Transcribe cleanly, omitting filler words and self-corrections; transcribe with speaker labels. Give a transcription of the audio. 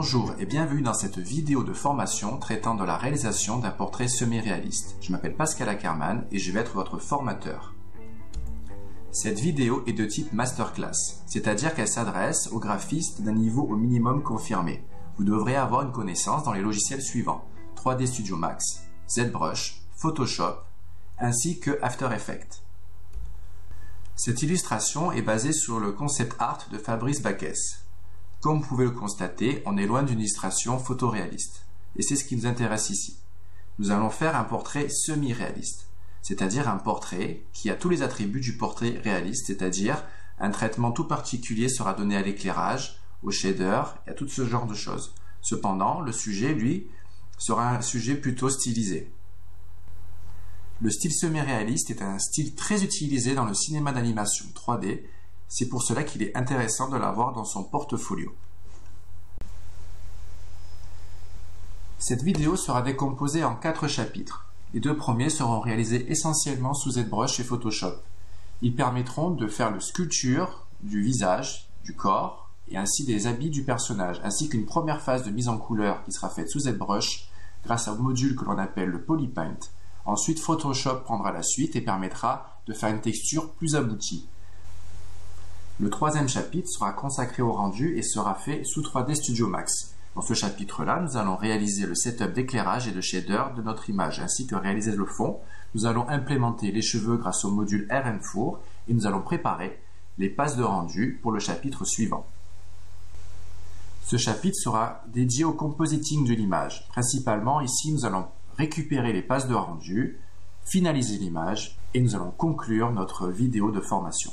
Speaker 1: Bonjour et bienvenue dans cette vidéo de formation traitant de la réalisation d'un portrait semi-réaliste. Je m'appelle Pascal Ackermann et je vais être votre formateur. Cette vidéo est de type masterclass, c'est-à-dire qu'elle s'adresse aux graphistes d'un niveau au minimum confirmé. Vous devrez avoir une connaissance dans les logiciels suivants: 3D Studio Max, ZBrush, Photoshop, ainsi que After Effects. Cette illustration est basée sur le concept art de Fabrice Baquès. Comme vous pouvez le constater, on est loin d'une illustration photoréaliste. Et c'est ce qui nous intéresse ici. Nous allons faire un portrait semi-réaliste, c'est-à-dire un portrait qui a tous les attributs du portrait réaliste, c'est-à-dire un traitement tout particulier sera donné à l'éclairage, au shader et à tout ce genre de choses. Cependant, le sujet, lui, sera un sujet plutôt stylisé. Le style semi-réaliste est un style très utilisé dans le cinéma d'animation 3D. C'est pour cela qu'il est intéressant de l'avoir dans son portfolio. Cette vidéo sera décomposée en 4 chapitres. Les 2 premiers seront réalisés essentiellement sous ZBrush et Photoshop. Ils permettront de faire la sculpture du visage, du corps et ainsi des habits du personnage, ainsi qu'une première phase de mise en couleur qui sera faite sous ZBrush grâce au module que l'on appelle le Polypaint. Ensuite, Photoshop prendra la suite et permettra de faire une texture plus aboutie. Le 3e chapitre sera consacré au rendu et sera fait sous 3D Studio Max. Dans ce chapitre-là, nous allons réaliser le setup d'éclairage et de shader de notre image, ainsi que réaliser le fond. Nous allons implémenter les cheveux grâce au module RN4 et nous allons préparer les passes de rendu pour le chapitre suivant. Ce chapitre sera dédié au compositing de l'image. Principalement, ici, nous allons récupérer les passes de rendu, finaliser l'image et nous allons conclure notre vidéo de formation.